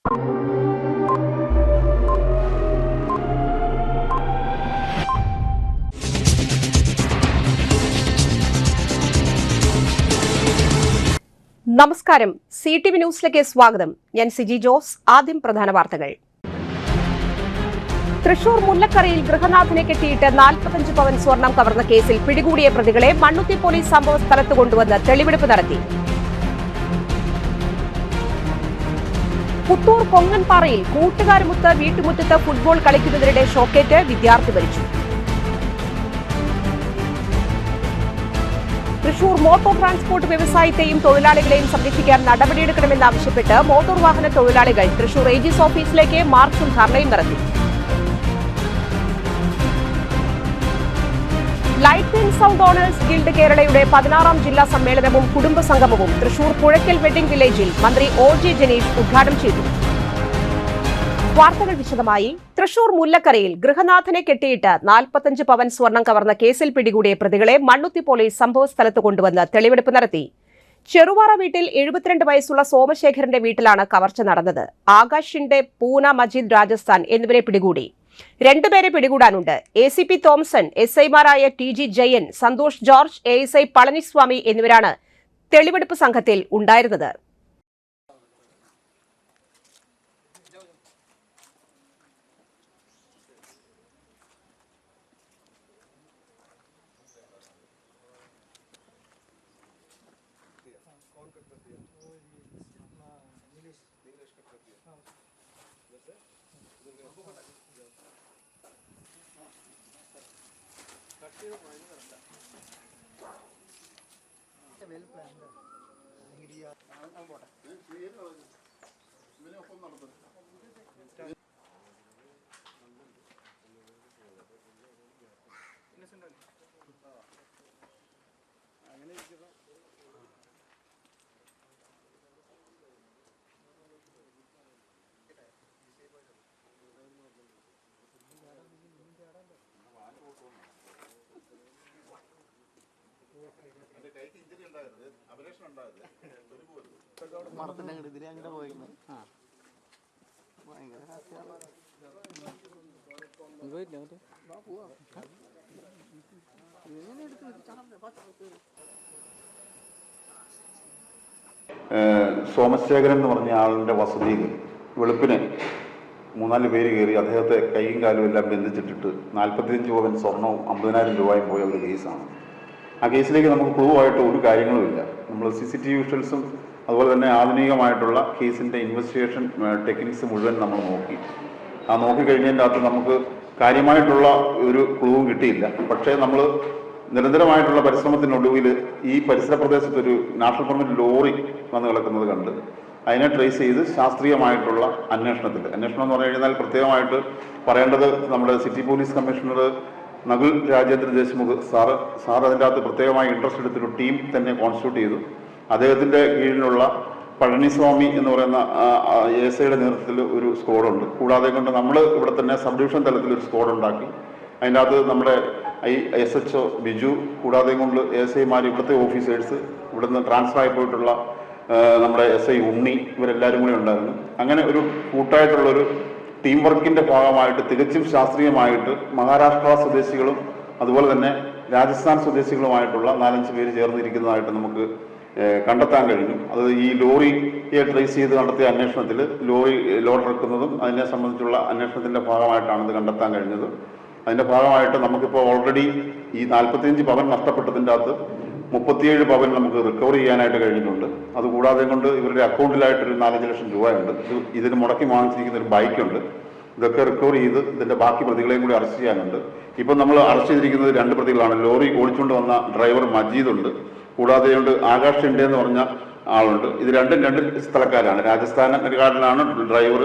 നമസ്കാരം, CTV ന്യൂസിലേക്ക് സ്വാഗതം. ഞാൻ സിജി ജോസ്. ആദ്യം പ്രധാന വാർത്തകൾ. തൃശൂർ മുല്ലക്കരയിൽ ഗൃഹനാഥനെ കെട്ടിയിട്ട് 45 പവൻ സ്വർണം കവർന്ന കേസിൽ പിടികൂടിയ പ്രതികളെ മണ്ണുത്തി പോലീസ് സംഭവ സ്ഥലത്ത് കൊണ്ടുവന്ന് തെളിവെടുപ്പ് നടത്തി. പുത്തൂർ കൊങ്ങൻപാറയിൽ കൂട്ടുകാരുമൊത്ത് വീട്ടുമുറ്റത്ത് ഫുട്ബോൾ കളിക്കുന്നതിനിടെ ഷോക്കേറ്റ് വിദ്യാർത്ഥി മരിച്ചു. തൃശൂർ മോട്ടോർ ട്രാൻസ്പോർട്ട് വ്യവസായത്തെയും തൊഴിലാളികളെയും സംരക്ഷിക്കാൻ നടപടിയെടുക്കണമെന്നാവശ്യപ്പെട്ട് മോട്ടോർ വാഹന തൊഴിലാളികൾ തൃശൂർ AG's ഓഫീസിലേക്ക് മാർച്ചും ധർണയും നടത്തി. Light and sound owners guild കേരളയുടെ 16ാം ജില്ലാ സമ്മേളനവും കുടുംബസംഗമവും തൃശൂർ പുഴയ്ക്കൽ വെഡിംഗ് വില്ലേജിൽ മന്ത്രി OG ജനീഷ് ഉദ്ഘാടനം ചെയ്തു. വാർത്തകൾ വിശദമായി. തൃശൂർ മുല്ലക്കരയിൽ ഗൃഹനാഥനെ കെട്ടിയിട്ട് 45 പവൻ സ്വർണം കവർന്ന കേസിൽ പിടികൂടിയ പ്രതികളെ മണ്ണുത്തി പോലീസ് സംഭവസ്ഥലത്ത് കൊണ്ടുവന്ന് തെളിവെടുപ്പ് നടത്തി. ചെറുവാറ വീട്ടിൽ 72 വയസ്സുള്ള സോമശേഖരന്റെ വീട്ടിലാണ് കവർച്ച നടന്നത്. ആകാശിന്റെ പൂന മജീദ് രാജസ്ഥാൻ എന്നിവരെ പിടികൂടി. 2 പേരെ പിടികൂടാനുണ്ട്. ACP തോമസൺ, SIമാരായ TG Jayan, Santhosh George, ASI Palaniswami എന്നിവരാണ് തെളിവെടുപ്പ് സംഘത്തിൽ ഉണ്ടായിരുന്നത്. സോമശേഖരൻ എന്ന് പറഞ്ഞ ആളിൻ്റെ വസതിയിൽ വെളുപ്പിന് 3-4 പേര് കയറി അദ്ദേഹത്തെ കൈയും കാലും എല്ലാം ബന്ധിച്ചിട്ടിട്ട് 45 പവൻ സ്വർണവും 50,000 രൂപയും പോയ ഒരു കേസാണ്. ആ കേസിലേക്ക് നമുക്ക് ക്ലൂ ആയിട്ട് ഒരു കാര്യങ്ങളുമില്ല. നമ്മൾ CCTV വിഷ്വൽസും അതുപോലെ തന്നെ ആധുനികമായിട്ടുള്ള കേസിൻ്റെ ഇൻവെസ്റ്റിഗേഷൻ ടെക്നിക്സ് മുഴുവൻ നമ്മൾ നോക്കി. നോക്കിക്കഴിഞ്ഞതിൻ്റെ അകത്ത് നമുക്ക് കാര്യമായിട്ടുള്ള ഒരു ക്ലൂവും കിട്ടിയില്ല. പക്ഷേ നമ്മൾ നിരന്തരമായിട്ടുള്ള പരിശ്രമത്തിനൊടുവിൽ ഈ പരിസര പ്രദേശത്തൊരു നാഷണൽ പെർമിറ്റ് ലോറി വന്ന് കിടക്കുന്നത് കണ്ട് അതിനെ ട്രേസ് ചെയ്ത് ശാസ്ത്രീയമായിട്ടുള്ള അന്വേഷണം എന്ന് പറഞ്ഞു കഴിഞ്ഞാൽ പ്രത്യേകമായിട്ട് പറയേണ്ടത് നമ്മുടെ city police commissioner Nakul Rajendra Deshmukh sir അതിൻ്റെ അകത്ത് പ്രത്യേകമായി ഇൻട്രസ്റ്റ് എടുത്തൊരു ടീം തന്നെ കോൺസ്റ്റിറ്റ്യൂട്ട് ചെയ്തു. അദ്ദേഹത്തിൻ്റെ കീഴിലുള്ള പളനിസ്വാമി എന്ന് പറയുന്ന ASIയുടെ നേതൃത്വത്തിൽ ഒരു സ്ക്വാഡുണ്ട്. കൂടാതെ കൊണ്ട് നമ്മൾ ഇവിടെ തന്നെ സബ് ഡിവിഷൻ തലത്തിൽ ഒരു സ്ക്വാഡ് ഉണ്ടാക്കി. അതിൻ്റെ അകത്ത് നമ്മുടെ SHO ബിജു, കൂടാതെ കൊണ്ട് ASIമാർ, ഇവിടുത്തെ ഓഫീസേഴ്സ്, ഇവിടുന്ന് ട്രാൻസ്ഫർ ആയി പോയിട്ടുള്ള നമ്മുടെ SI ഉണ്ണി, ഇവരെല്ലാവരും കൂടി ഉണ്ടായിരുന്നു. അങ്ങനെ ഒരു കൂട്ടായിട്ടുള്ളൊരു ടീം വർക്കിൻ്റെ ഭാഗമായിട്ട് തികച്ചും ശാസ്ത്രീയമായിട്ട് മഹാരാഷ്ട്ര സ്വദേശികളും അതുപോലെ തന്നെ രാജസ്ഥാൻ സ്വദേശികളുമായിട്ടുള്ള 4-5 പേര് ചേർന്നിരിക്കുന്നതായിട്ട് നമുക്ക് കണ്ടെത്താൻ കഴിഞ്ഞു. അത് ഈ ലോറിയെ ട്രേസ് ചെയ്ത് നടത്തിയ അന്വേഷണത്തിൽ ലോറി ലോഡ് ഇറക്കുന്നതും അതിനെ സംബന്ധിച്ചുള്ള അന്വേഷണത്തിൻ്റെ ഭാഗമായിട്ടാണ് ഇത് കണ്ടെത്താൻ കഴിഞ്ഞത്. അതിൻ്റെ ഭാഗമായിട്ട് നമുക്കിപ്പോൾ ഓൾറെഡി ഈ 45 പവൻ നഷ്ടപ്പെട്ടതിൻ്റെ അകത്ത് 37 പവൻ നമുക്ക് റിക്കവർ ചെയ്യാനായിട്ട് കഴിഞ്ഞിട്ടുണ്ട്. അതുകൂടാതെ കൊണ്ട് ഇവരുടെ അക്കൗണ്ടിലായിട്ടൊരു 4-5 ലക്ഷം രൂപയുണ്ട്. ഇതിന് മുടക്കി വാങ്ങിച്ചിരിക്കുന്ന ഒരു ബൈക്കുണ്ട്. ഇതൊക്കെ റിക്കവർ ചെയ്ത് ഇതിൻ്റെ ബാക്കി പ്രതികളെയും കൂടി അറസ്റ്റ് ചെയ്യാനുണ്ട്. ഇപ്പം നമ്മൾ അറസ്റ്റ് ചെയ്തിരിക്കുന്നത് 2 പ്രതികളാണ്. ലോറി ഓടിച്ചുകൊണ്ട് വന്ന ഡ്രൈവർ മജീദുണ്ട്, കൂടാതെ കൊണ്ട് ആകാശ് ഷിൻഡെ എന്ന് പറഞ്ഞ ആളുണ്ട്. ഇത് രണ്ടും 2 സ്ഥലക്കാരാണ്. രാജസ്ഥാൻകാരനാണ് ഡ്രൈവർ,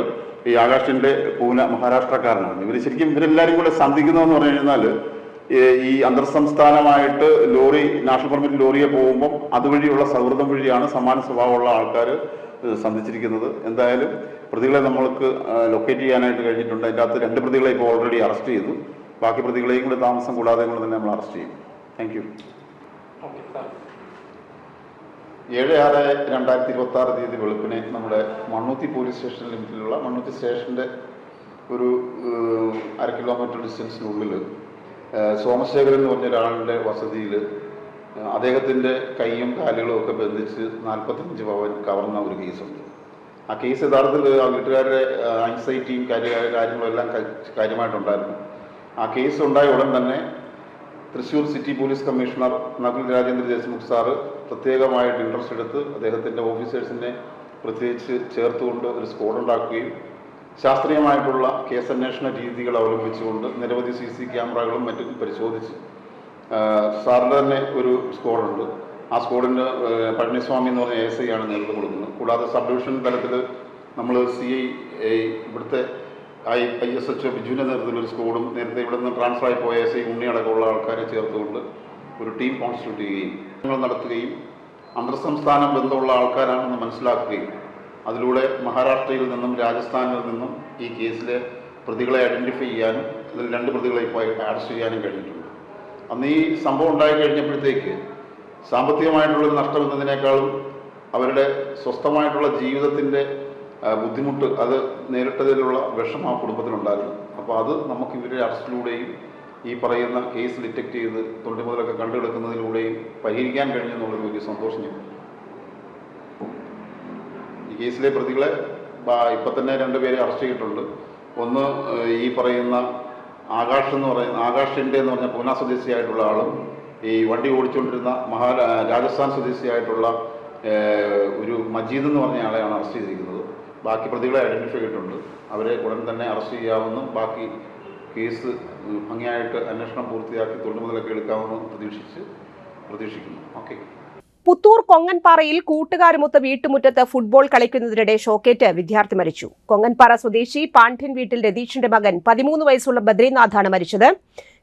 ഈ ആകാശ് ഷിൻഡെ പൂന മഹാരാഷ്ട്രക്കാരനാണ്. ഇവരെല്ലാവരും കൂടെ സന്ധിക്കുന്നതെന്ന് പറഞ്ഞു കഴിഞ്ഞാൽ ഈ അന്തർ സംസ്ഥാനമായിട്ട് ലോറി നാഷണൽ പെർമിറ്റ് ലോറിയെ പോകുമ്പം അതുവഴിയുള്ള സൗഹൃദം വഴിയാണ് സമാന സ്വഭാവമുള്ള ആൾക്കാർ സന്ധിച്ചിരിക്കുന്നത്. എന്തായാലും പ്രതികളെ നമ്മൾക്ക് ലൊക്കേറ്റ് ചെയ്യാനായിട്ട് കഴിഞ്ഞിട്ടുണ്ട്. അതിൻ്റെ അകത്ത് 2 പ്രതികളെ ഇപ്പോൾ ഓൾറെഡി അറസ്റ്റ് ചെയ്തു. ബാക്കി പ്രതികളെയും കൂടി താമസം കൂടാതെ കൊണ്ട് തന്നെ നമ്മൾ അറസ്റ്റ് ചെയ്യും. Thank you. 7/6/2026 തീയതി വെളുപ്പിനെ നമ്മുടെ മണ്ണുത്തി പോലീസ് സ്റ്റേഷൻ ലിമിറ്റിലുള്ള മണ്ണുത്തി സ്റ്റേഷൻ്റെ ഒരു 1/2 കിലോമീറ്റർ ഡിസ്റ്റൻസിനുള്ളിൽ സോമശേഖരൻ എന്ന് പറഞ്ഞ ഒരാളുടെ വസതിയിൽ അദ്ദേഹത്തിൻ്റെ കൈയും കാലുകളും ഒക്കെ ബന്ധിച്ച് 45 പവൻ കവർന്ന ഒരു കേസുണ്ട്. ആ കേസ് യഥാർത്ഥത്തിൽ ആ വീട്ടുകാരുടെ ആൻസൈറ്റിയും കാര്യങ്ങളും എല്ലാം കാര്യമായിട്ടുണ്ടായിരുന്നു. ആ കേസ് ഉണ്ടായ ഉടൻ തന്നെ Thrissur city police commissioner Nakul Rajendra Deshmukh sir പ്രത്യേകമായിട്ട് ഇൻട്രസ്റ്റ് എടുത്ത് അദ്ദേഹത്തിൻ്റെ ഓഫീസേഴ്സിനെ പ്രത്യേകിച്ച് ചേർത്തുകൊണ്ട് ഒരു സ്ക്വാഡ് ഉണ്ടാക്കുകയും ശാസ്ത്രീയമായിട്ടുള്ള കേസന്വേഷണ രീതികൾ അവലംബിച്ചുകൊണ്ട് നിരവധി CC ക്യാമറകളും മറ്റും പരിശോധിച്ച് സാറിൻ്റെ തന്നെ ഒരു സ്ക്വാഡുണ്ട്. ആ സ്ക്വാഡിന് പഴനിസ്വാമി എന്ന് പറഞ്ഞ ASI ആണ് നേതൃത്വം കൊടുക്കുന്നത്. കൂടാതെ സബ് ഡിവിഷൻ തലത്തിൽ നമ്മൾ CI ഇവിടുത്തെ ISHO ബിജുവിൻ്റെ നേതൃത്വത്തിൽ ഒരു സ്ക്വാഡും നേരത്തെ ഇവിടെ നിന്ന് ട്രാൻസ്ഫർ ആയി പോയ ASI ഉണ്ണി അടക്കമുള്ള ആൾക്കാരെ ചേർത്തുകൊണ്ട് ഒരു ടീം കോൺസ്റ്റിറ്റ്യൂട്ട് ചെയ്യുകയും നടത്തുകയും അന്തർ സംസ്ഥാന ബന്ധമുള്ള ആൾക്കാരാണെന്ന് മനസ്സിലാക്കുകയും അതിലൂടെ മഹാരാഷ്ട്രയിൽ നിന്നും രാജസ്ഥാനിൽ നിന്നും ഈ കേസിലെ പ്രതികളെ ഐഡൻറ്റിഫൈ ചെയ്യാനും അതിൽ 2 പ്രതികളെ ഇപ്പോൾ അറസ്റ്റ് ചെയ്യാനും കഴിഞ്ഞിട്ടുണ്ട്. അന്ന് ഈ സംഭവം ഉണ്ടായി കഴിഞ്ഞപ്പോഴത്തേക്ക് സാമ്പത്തികമായിട്ടുള്ളൊരു നഷ്ടം എന്നതിനേക്കാളും അവരുടെ സ്വസ്ഥമായിട്ടുള്ള ജീവിതത്തിൻ്റെ ബുദ്ധിമുട്ട് അത് നേരിട്ടതിലുള്ള വിഷമം ആ കുടുംബത്തിനുണ്ടായിരുന്നു. അപ്പോൾ അത് നമുക്ക് ഇവരുടെ അറസ്റ്റിലൂടെയും ഈ പറയുന്ന കേസ് ഡിറ്റക്ട് ചെയ്ത് തൊണ്ടി മുതലൊക്കെ കണ്ടെടുക്കുന്നതിലൂടെയും പരിഹരിക്കാൻ കഴിഞ്ഞെന്നുള്ളൊരു വലിയ സന്തോഷം ഞങ്ങൾ. ഈ കേസിലെ പ്രതികളെ ഇപ്പം തന്നെ 2 പേരെ അറസ്റ്റ് ചെയ്തിട്ടുണ്ട്. ഒന്ന് ഈ പറയുന്ന ആകാശ് എന്ന് പറഞ്ഞ പൂന സ്വദേശിയായിട്ടുള്ള ആളും ഈ വണ്ടി ഓടിച്ചുകൊണ്ടിരുന്ന രാജസ്ഥാൻ സ്വദേശിയായിട്ടുള്ള ഒരു മജീദ് എന്ന് പറഞ്ഞ ആളെയാണ് അറസ്റ്റ് ചെയ്തിരിക്കുന്നത്. ബാക്കി പ്രതികളെ ഐഡൻറ്റിഫൈ ചെയ്തിട്ടുണ്ട്. അവരെ ഉടൻ തന്നെ അറസ്റ്റ് ചെയ്യാമെന്നും ബാക്കി കേസ് ഭംഗിയായിട്ട് അന്വേഷണം പൂർത്തിയാക്കി തൊഴിൽ മുതലൊക്കെ എടുക്കാമെന്നും പ്രതീക്ഷിക്കുന്നു. ഓക്കെ. പുത്തൂർ കൊങ്ങൻപാറയിൽ കൂട്ടുകാരുമൊത്ത് വീട്ടുമുറ്റത്ത് ഫുട്ബോൾ കളിക്കുന്നതിനിടെ ഷോക്കേറ്റ് വിദ്യാർത്ഥി മരിച്ചു. കൊങ്ങൻപാറ സ്വദേശി പാണ്ഡ്യൻ വീട്ടിൽ രതീഷിന്റെ മകൻ 13 വയസ്സുള്ള ബദ്രീനാഥാണ് മരിച്ചത്.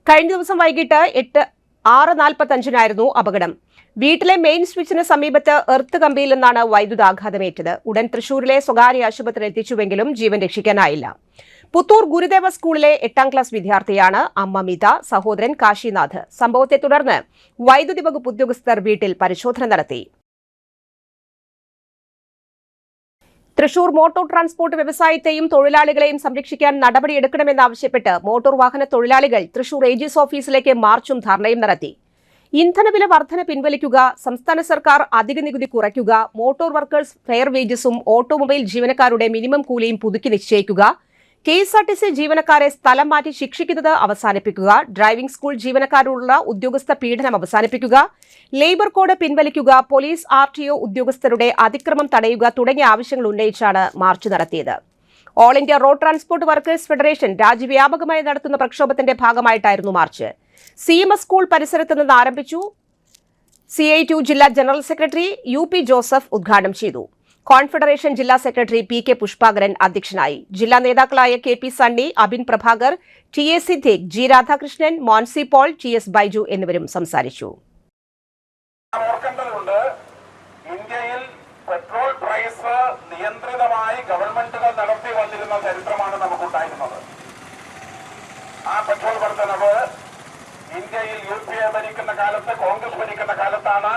കഴിഞ്ഞ ദിവസം വൈകിട്ട് 6:45 അപകടം. വീട്ടിലെ മെയിൻ സ്വിച്ചിന് സമീപത്ത് എർത്ത് കമ്പിയിൽ നിന്നാണ് വൈദ്യുതാഘാതമേറ്റത്. ഉടൻ തൃശൂരിലെ സ്വകാര്യ ആശുപത്രിയിൽ എത്തിച്ചുവെങ്കിലും ജീവൻ രക്ഷിക്കാനായില്ല. പുത്തൂർ ഗുരുദേവ സ്കൂളിലെ 8ാം ക്ലാസ് വിദ്യാർത്ഥിയാണ് അമ്മ മിത, സഹോദരൻ കാശിനാഥ്. സംഭവത്തെ തുടർന്ന് വൈദ്യുതി വകുപ്പ് ഉദ്യോഗസ്ഥർ വീട്ടിൽ പരിശോധന നടത്തി. തൃശൂർ മോട്ടോർ ട്രാൻസ്പോർട്ട് വ്യവസായത്തെയും തൊഴിലാളികളെയും സംരക്ഷിക്കാൻ നടപടിയെടുക്കണമെന്നാവശ്യപ്പെട്ട് മോട്ടോർ വാഹന തൊഴിലാളികൾ തൃശൂർ AG's ഓഫീസിലേക്ക് മാർച്ചും ധർണയും നടത്തി. ഇന്ധനവില വർധന പിൻവലിക്കുക, സംസ്ഥാന സർക്കാർ അധിക നികുതി കുറയ്ക്കുക, മോട്ടോർ വർക്കേഴ്സ് ഫെയർ വേജസും ഓട്ടോമൊബൈൽ ജീവനക്കാരുടെ മിനിമം കൂലിയും പുതുക്കി നിശ്ചയിക്കുക, KSRTC ജീവനക്കാരെ സ്ഥലം മാറ്റി ശിക്ഷിക്കുന്നത് അവസാനിപ്പിക്കുക, ഡ്രൈവിംഗ് സ്കൂൾ ജീവനക്കാരോടുള്ള ഉദ്യോഗസ്ഥ പീഡനം അവസാനിപ്പിക്കുക, ലേബർ കോഡ് പിൻവലിക്കുക, പോലീസ് RTO ഉദ്യോഗസ്ഥരുടെ അതിക്രമം തടയുക തുടങ്ങിയ ആവശ്യങ്ങൾ ഉന്നയിച്ചാണ് മാർച്ച് നടത്തിയത്. All India road transport workers federation രാജ്യവ്യാപകമായി നടത്തുന്ന പ്രക്ഷോഭത്തിന്റെ ഭാഗമായിട്ടായിരുന്നു മാർച്ച്. CMS സ്കൂൾ പരിസരത്ത് നിന്ന് ആരംഭിച്ചു. CI2 ജില്ലാ ജനറൽ സെക്രട്ടറി UP ജോസഫ് ഉദ്ഘാടനം ചെയ്തു. കോൺഫെഡറേഷൻ ജില്ലാ സെക്രട്ടറി PK പുഷ്പാകരൻ അധ്യക്ഷനായി. ജില്ലാ നേതാക്കളായ KP Sunny, Abin Prabhakar, TA Siddique, G Radhakrishnan, Monsy Paul, TS Baiju എന്നിവരും സംസാരിച്ചു. ഇന്ത്യയിൽ പെട്രോൾ പ്രൈസ് നിയന്ത്രിതമായി ഗവൺമെന്റുകൾ നടത്തി വന്നിരുന്ന ചരിത്രമാണ് നമുക്കുണ്ടായിരുന്നത്. ആ പെട്രോൾ വർധനവ് ഇന്ത്യയിൽ UPA ഭരിക്കുന്ന കാലത്ത്, കോൺഗ്രസ് ഭരിക്കുന്ന കാലത്താണ്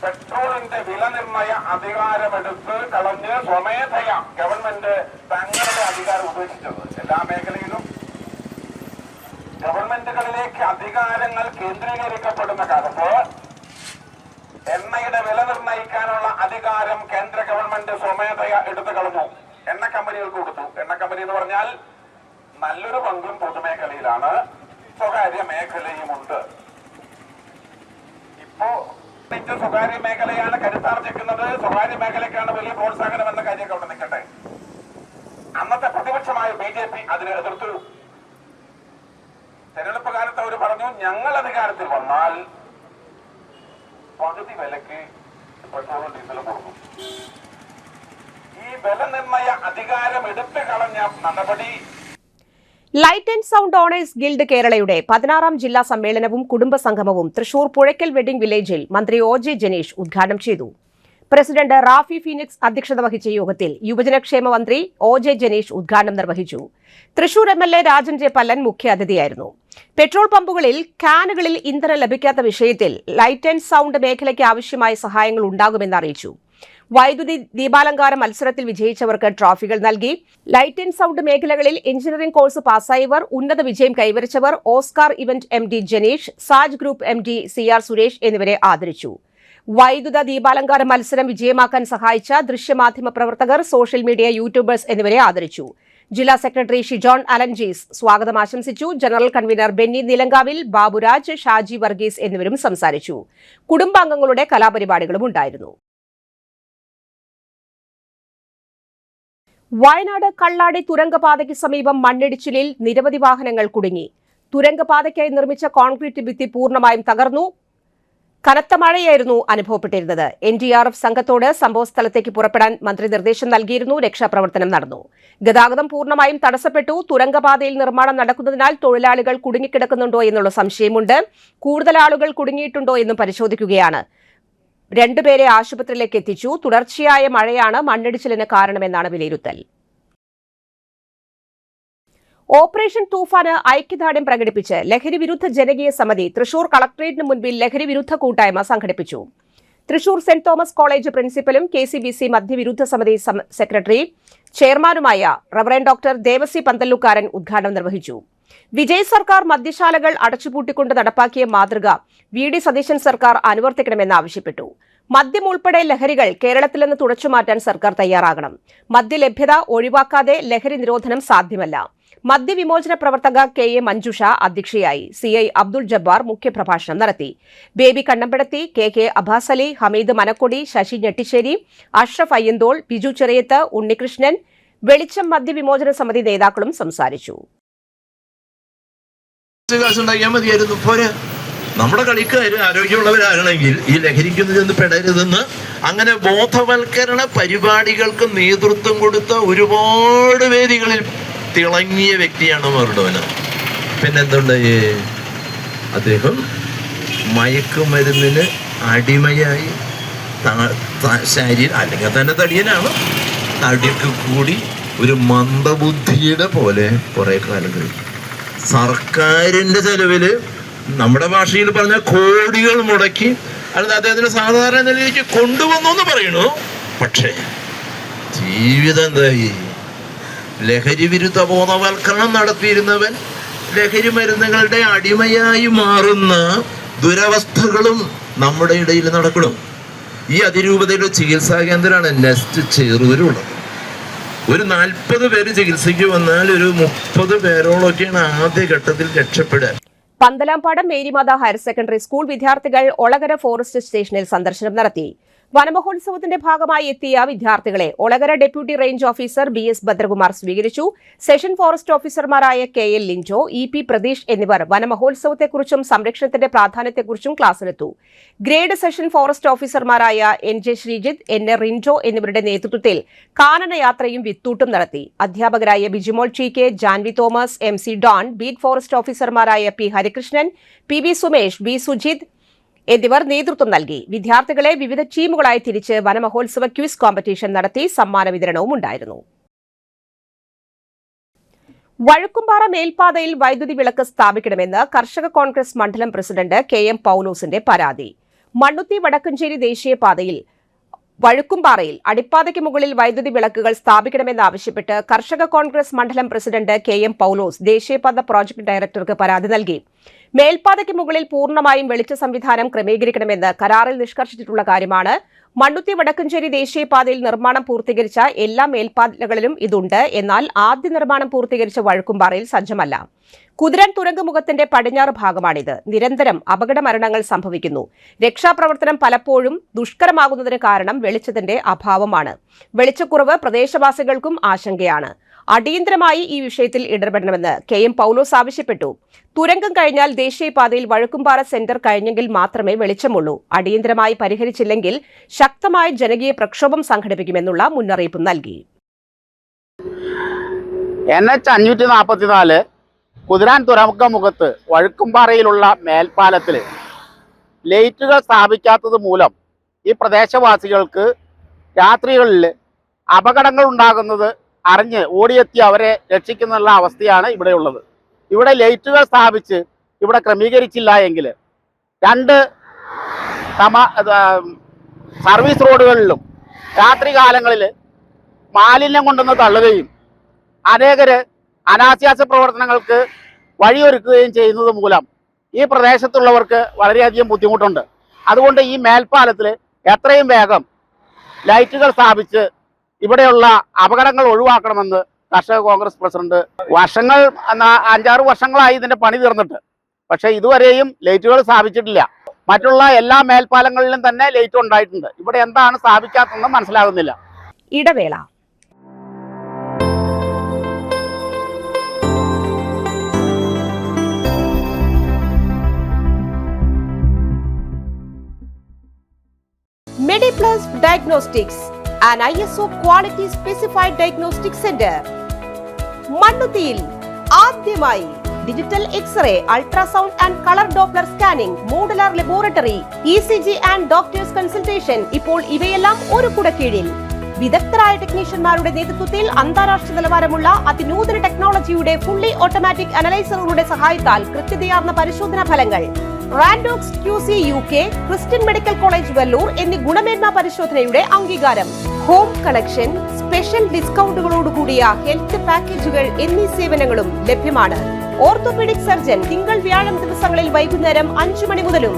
പെട്രോളിന്റെ വില നിർണയ അധികാരമെടുത്ത് കളഞ്ഞ് സ്വമേധയ ഗവൺമെന്റ് തങ്ങളുടെ അധികാരം ഉപേക്ഷിച്ചത്. എല്ലാ മേഖലയിലും ഗവൺമെന്റുകളിലേക്ക് അധികാരങ്ങൾ കേന്ദ്രീകരിക്കപ്പെടുന്ന കാലത്ത് എണ്ണയുടെ വില നിർണ്ണയിക്കാനുള്ള അധികാരം കേന്ദ്ര ഗവൺമെന്റ് സ്വമേധയ എടുത്തു കളഞ്ഞു. എണ്ണ കമ്പനികൾക്ക് കൊടുത്തു. എണ്ണ കമ്പനി എന്ന് പറഞ്ഞാൽ നല്ലൊരു പങ്കും പൊതുമേഖലയിലാണ്, സ്വകാര്യ മേഖലയുമുണ്ട്. ഇപ്പോ സ്വകാര്യ മേഖലയാണ് കരുത്താർജിക്കുന്നത്, സ്വകാര്യ മേഖലയ്ക്കാണ് വലിയ പ്രോത്സാഹനം എന്ന കാര്യമൊക്കെ അവിടെ നിൽക്കട്ടെ. അന്നത്തെ പ്രതിപക്ഷമായ BJP അതിനെ എതിർത്തു. തെരഞ്ഞെടുപ്പ് കാലത്ത് അവർ പറഞ്ഞു, ഞങ്ങൾ അധികാരത്തിൽ വന്നാൽ പകുതി വിലക്ക് പെട്രോളും ഡീസലും കൊടുക്കും. ഈ വില നിർണയ അധികാരം എടുത്തു കളഞ്ഞ നടപടി. Light and sound owners guild കേരളയുടെ 16ാം ജില്ലാ സമ്മേളനവും കുടുംബസംഗമവും തൃശൂർ പുഴയ്ക്കൽ വെഡിംഗ് വില്ലേജിൽ മന്ത്രി OJ ജനീഷ് ഉദ്ഘാടനം ചെയ്തു. പ്രസിഡന്റ് റാഫി ഫീനിക്സ് അധ്യക്ഷത വഹിച്ച യോഗത്തിൽ യുവജനക്ഷേമ മന്ത്രി OJ ജനീഷ് ഉദ്ഘാടനം നിർവഹിച്ചു. Thrissur MLA Rajan J. പല്ലൻ മുഖ്യാതിഥിയായിരുന്നു. പെട്രോൾ പമ്പുകളിൽ ക്യാനുകളിൽ ഇന്ധനം ലഭിക്കാത്ത വിഷയത്തിൽ ലൈറ്റ് ആൻഡ് സൗണ്ട് മേഖലയ്ക്ക് ആവശ്യമായ സഹായങ്ങൾ ഉണ്ടാകുമെന്ന് അറിയിച്ചു. വൈദ്യുതി ദീപാലങ്കാര മത്സരത്തിൽ വിജയിച്ചവർക്ക് ട്രോഫികൾ നൽകി. ലൈറ്റ് ആൻഡ് സൗണ്ട് മേഖലകളിൽ എഞ്ചിനീയറിംഗ് കോഴ്സ് പാസ്സായവർ, ഉന്നത വിജയം കൈവരിച്ചവർ, Oscar event MD Janeesh, Saj group MD CR Suresh എന്നിവരെ ആദരിച്ചു. വൈദ്യുത ദീപാലങ്കാര മത്സരം വിജയമാക്കാൻ സഹായിച്ച ദൃശ്യമാധ്യമ പ്രവർത്തകർ, സോഷ്യൽ മീഡിയ യൂട്യൂബേഴ്സ് എന്നിവരെ ആദരിച്ചു. ജില്ലാ സെക്രട്ടറി ഷിജോൺ അലൻജീസ് സ്വാഗതം ആശംസിച്ചു. ജനറൽ കൺവീനർ ബെന്നി നിലങ്കാവിൽ, ബാബുരാജ്, ഷാജി വർഗീസ് എന്നിവരും സംസാരിച്ചു. കുടുംബാംഗങ്ങളുടെ കലാപരിപാടികളും ഉണ്ടായിരുന്നു. വയനാട് കള്ളാടി തുരങ്കപാതയ്ക്ക് സമീപം മണ്ണിടിച്ചിലിൽ നിരവധി വാഹനങ്ങൾ കുടുങ്ങി. തുരങ്കപാതയ്ക്കായി നിർമ്മിച്ച കോൺക്രീറ്റ് ഭിത്തി പൂർണ്ണമായും തകർന്നു. കനത്ത മഴയായിരുന്നു അനുഭവപ്പെട്ടിരുന്നത്. NDRF സംഘത്തോട് സംഭവസ്ഥലത്തേക്ക് പുറപ്പെടാൻ മന്ത്രി നിർദ്ദേശം നൽകിയിരുന്നു. രക്ഷാപ്രവർത്തനം നടന്നു. ഗതാഗതം പൂർണ്ണമായും തടസ്സപ്പെട്ടു. തുരങ്കപാതയിൽ നിർമ്മാണം നടക്കുന്നതിനാൽ തൊഴിലാളികൾ കുടുങ്ങിക്കിടക്കുന്നുണ്ടോ എന്നുള്ള സംശയമുണ്ട്. കൂടുതൽ ആളുകൾ കുടുങ്ങിയിട്ടുണ്ടോ എന്നും പരിശോധിക്കുകയാണ്. 2 പേരെ ആശുപത്രിയിലേക്ക് എത്തിച്ചു. തുടർച്ചയായ മഴയാണ് മണ്ണിടിച്ചിലിന് കാരണമെന്നാണ് വിലയിരുത്തൽ. ഓപ്പറേഷൻ തൂഫാന് ഐക്യദാർഢ്യം പ്രകടിപ്പിച്ച് ലഹരി വിരുദ്ധ ജനകീയ സമിതി തൃശൂർ കളക്ടറേറ്റിന് മുൻപിൽ ലഹരി വിരുദ്ധ കൂട്ടായ്മ സംഘടിപ്പിച്ചു. തൃശൂർ സെന്റ് തോമസ് കോളേജ് പ്രിൻസിപ്പലും KCBC മദ്യവിരുദ്ധ സമിതി സെക്രട്ടറി ചെയർമാനുമായ റവറൻഡ് ഡോക്ടർ ദേവസി പന്തല്ലൂക്കാരൻ ഉദ്ഘാടനം നിർവഹിച്ചു. വിജയ് സർക്കാർ മദ്യശാലകൾ അടച്ചുപൂട്ടിക്കൊണ്ട് നടപ്പാക്കിയ മാതൃക VD സതീശൻ സർക്കാർ അനുവർത്തിക്കണമെന്ന് ആവശ്യപ്പെട്ടു. മദ്യം ഉൾപ്പെടെ ലഹരികൾ കേരളത്തിൽ നിന്ന് തുടച്ചുമാറ്റാൻ സർക്കാർ തയ്യാറാകണം. മദ്യലഭ്യത ഒഴിവാക്കാതെ ലഹരി നിരോധനം സാധ്യമല്ല. മദ്യവിമോചന പ്രവർത്തക KA മഞ്ജുഷ അധ്യക്ഷയായി. CI അബ്ദുൾ ജബ്ബാർ മുഖ്യപ്രഭാഷണം നടത്തി. ബേബി കണ്ണമ്പടത്തി, KK അബ്ബാസ് അലി, ഹമീദ് മനക്കൊടി, ശശി ഞെട്ടിശ്ശേരി, അഷ്റഫ് അയ്യന്തോൾ, ബിജു ചെറിയത്ത്, ഉണ്ണികൃഷ്ണൻ, വെളിച്ചം മദ്യവിമോചന സമിതി നേതാക്കളും സംസാരിച്ചു. നമ്മുടെ കളിക്കാർ ആരോഗ്യമുള്ളവരാണെങ്കിൽ ഈ ലഹരിക്കൊന്നും ചെന്ന് പെടരുതെന്ന് അങ്ങനെ ബോധവൽക്കരണ പരിപാടികൾക്ക് നേതൃത്വം കൊടുത്ത ഒരുപാട് വേദികളിൽ തിളങ്ങിയ വ്യക്തിയാണ് മർഡോന. പിന്നെന്തുണ്ടായി? അദ്ദേഹം മയക്കുമരുന്നിന് അടിമയായി ശരീരം അല്ലെങ്കിൽ തന്നെ തടിയനാണ്, തടിക്ക് കൂടി ഒരു മന്ദബുദ്ധിയുടെ പോലെ കുറെ കാലം കഴിഞ്ഞു. സർക്കാരിന്റെ ചെലവില് നമ്മുടെ ഭാഷയിൽ പറഞ്ഞ കോടികൾ മുടക്കി അല്ലെങ്കിൽ അദ്ദേഹത്തിന് സാധാരണ നിലയിലേക്ക് കൊണ്ടുവന്നു എന്ന് പറയുന്നു. പക്ഷേ ജീവിതം എന്തായി? ലഹരി വിരുദ്ധ ബോധവൽക്കരണം നടത്തിയിരുന്നവൻ ലഹരി മരുന്നുകളുടെ അടിമയായി മാറുന്ന ദുരവസ്ഥകളും നമ്മുടെ ഇടയിൽ നടക്കണം. ഈ അതിരൂപതയുടെ ചികിത്സാ കേന്ദ്രമാണ് നെസ്റ്റ് ചെറുവരുള്ളത്. ഒരു 40 പേര് ചികിത്സയ്ക്ക് വന്നാൽ ഒരു 30 പേരോളൊക്കെയാണ് ആദ്യഘട്ടത്തിൽ രക്ഷപ്പെടുക. Panthalampadam Marymatha higher secondary school വിദ്യാർത്ഥികൾ ഒളകര ഫോറസ്റ്റ് സ്റ്റേഷനിൽ സന്ദർശനം നടത്തി. വനമഹോത്സവത്തിന്റെ ഭാഗമായി എത്തിയ വിദ്യാർത്ഥികളെ Olakara deputy range officer BS Bhadrakumar സ്വീകരിച്ചു. സെഷൻ ഫോറസ്റ്റ് ഓഫീസർമാരായ KL ലിൻജോ, EP പ്രതീഷ് എന്നിവർ വനമഹോത്സവത്തെക്കുറിച്ചും സംരക്ഷണത്തിന്റെ പ്രാധാന്യത്തെക്കുറിച്ചും ക്ലാസ്സിലെത്തു. ഗ്രേഡ് സെഷൻ ഫോറസ്റ്റ് ഓഫീസർമാരായ NJ ശ്രീജിത്ത്, NR റിൻജോ എന്നിവരുടെ നേതൃത്വത്തിൽ കാനനയാത്രയും വിത്തൂട്ടും നടത്തി. അധ്യാപകരായ Bijimol TK, Janvi Thomas, MC Don, beat forest ഓഫീസർമാരായ P Harikrishnan, PB Sumesh, B Sujith എന്നിവർ നേതൃത്വം നൽകി. വിദ്യാർത്ഥികളെ വിവിധ ടീമുകളായി തിരിച്ച് വനമഹോത്സവ ക്വിസ് കോമ്പറ്റീഷൻ നടത്തി. സമ്മാന വിതരണവും ഉണ്ടായിരുന്നു. വഴുക്കുംപാറ മേൽപ്പാതയിൽ വൈദ്യുതി വിളക്ക് സ്ഥാപിക്കണമെന്ന് കർഷക കോൺഗ്രസ് മണ്ഡലം പ്രസിഡന്റ് KM പൌലോസിന്റെ പരാതി. മണ്ണുത്തി വടക്കഞ്ചേരി ദേശീയപാതയിൽ വഴുക്കുംപാറയിൽ അടിപ്പാതയ്ക്ക് മുകളിൽ വൈദ്യുതി വിളക്കുകൾ സ്ഥാപിക്കണമെന്നാവശ്യപ്പെട്ട് കർഷക കോൺഗ്രസ് മണ്ഡലം പ്രസിഡന്റ് KM പൌലോസ് ദേശീയപാത പ്രോജക്ട് ഡയറക്ടർക്ക് പരാതി നൽകി. മേൽപ്പാതയ്ക്ക് മുകളിൽ പൂർണ്ണമായും വെളിച്ച സംവിധാനം ക്രമീകരിക്കണമെന്ന് കരാറിൽ നിഷ്കർഷിച്ചിട്ടുള്ള കാര്യമാണ്. മണ്ണുത്തി വടക്കഞ്ചേരി ദേശീയപാതയിൽ നിർമ്മാണം പൂർത്തീകരിച്ച എല്ലാ മേൽപ്പാതകളിലും ഇതുണ്ട്. എന്നാൽ ആദ്യ നിർമ്മാണം പൂർത്തീകരിച്ച വഴുക്കുംപാറയിൽ സജ്ജമല്ല. കുതിരൻ തുരങ്കമുഖത്തിന്റെ പടിഞ്ഞാറ് ഭാഗമാണിത്. നിരന്തരം അപകട മരണങ്ങൾ സംഭവിക്കുന്നു. രക്ഷാപ്രവർത്തനം പലപ്പോഴും ദുഷ്കരമാകുന്നതിന് കാരണം വെളിച്ചത്തിന്റെ അഭാവമാണ്. വെളിച്ചക്കുറവ് പ്രദേശവാസികൾക്കും ആശങ്കയാണ്. അടിയന്തരമായി ഈ വിഷയത്തിൽ ഇടപെടണമെന്ന് KM പൌലോസ് ആവശ്യപ്പെട്ടു. തുരങ്കം കഴിഞ്ഞാൽ ദേശീയപാതയിൽ വഴുക്കുംപാറ സെന്റർ കഴിഞ്ഞെങ്കിൽ മാത്രമേ വെളിച്ചമുള്ളൂ. അടിയന്തരമായി പരിഹരിച്ചില്ലെങ്കിൽ ശക്തമായ ജനകീയ പ്രക്ഷോഭം സംഘടിപ്പിക്കുമെന്നുള്ള മുന്നറിയിപ്പ് നൽകി. NH 544 കുതിരാൻ തുരങ്കമുഖത്ത് വഴുക്കുംപാറയിലുള്ള മേൽപ്പാലത്തിൽ ലൈറ്റുകൾ സ്ഥാപിക്കാത്തത് മൂലം ഈ പ്രദേശവാസികൾക്ക് രാത്രികളിൽ അപകടങ്ങൾ ഉണ്ടാകുന്നത് അറിഞ്ഞ് ഓടിയെത്തി അവരെ രക്ഷിക്കുന്ന അവസ്ഥയാണ് ഇവിടെയുള്ളത്. ഇവിടെ ലൈറ്റുകൾ സ്ഥാപിച്ച് ഇവിടെ ക്രമീകരിച്ചില്ല എങ്കിൽ 2 സർവീസ് റോഡുകളിലും രാത്രി കാലങ്ങളിൽ മാലിന്യം കൊണ്ടുവന്ന് തള്ളുകയും അനേകര് അനാശാസ്യ പ്രവർത്തനങ്ങൾക്ക് വഴിയൊരുക്കുകയും ചെയ്യുന്നത് മൂലം ഈ പ്രദേശത്തുള്ളവർക്ക് വളരെയധികം ബുദ്ധിമുട്ടുണ്ട്. അതുകൊണ്ട് ഈ മേൽപ്പാലത്തിൽ എത്രയും വേഗം ലൈറ്റുകൾ സ്ഥാപിച്ച് ഇവിടെയുള്ള അപകടങ്ങൾ ഒഴിവാക്കണമെന്ന് കർഷക കോൺഗ്രസ് പ്രസിഡന്റ് 5-6 വർഷങ്ങളായി ഇതിന്റെ പണി തീർന്നിട്ട്, പക്ഷെ ഇതുവരെയും ലൈറ്റുകൾ സ്ഥാപിച്ചിട്ടില്ല. മറ്റുള്ള എല്ലാ മേൽപ്പാലങ്ങളിലും തന്നെ ലൈറ്റ് ഉണ്ടായിട്ടുണ്ട്. ഇവിടെ എന്താണ് സ്ഥാപിക്കാത്തതെന്ന് മനസ്സിലാകുന്നില്ല. ഇടവേള. MediPlus Diagnostics, an ISO quality specified diagnostic center. മണ്ണുത്തിയിൽ ആദ്യമായി digital x ray, ultrasound and colour Doppler scanning, modular laboratory, ECG and doctors consultation. ഇപ്പോൾ ഇവയെല്ലാം ഒരു കുടക്കീഴിൽ. വിദഗ്ധരായ ടെക്നീഷ്യന്മാരുടെ നേതൃത്വത്തിൽ അന്താരാഷ്ട്ര നിലവാരമുള്ള അതിനൂതന ടെക്നോളജിയുടെ ഫുള്ളി ഓട്ടോമാറ്റിക് അനലൈസറുകളുടെ സഹായത്താൽ കൃത്യതയാർന്ന പരിശോധനാ ഫലങ്ങൾ. റാൻഡോക്സ് QC UK, Christian medical college Vellore എന്നീ ഗുണമേന്മ പരിശോധനയുടെ അംഗീകാരം. ഹോം കളക്ഷൻ, സ്പെഷ്യൽ ഡിസ്കൗണ്ടുകളോടുകൂടിയ ഹെൽത്ത് പാക്കേജുകൾ എന്നീ സേവനങ്ങളും ലഭ്യമാണ്. ഓർത്തോപീഡിക് സർജൻ തിങ്കൾ വ്യാഴം ദിവസങ്ങളിൽ വൈകുന്നേരം 5 മണി മുതലും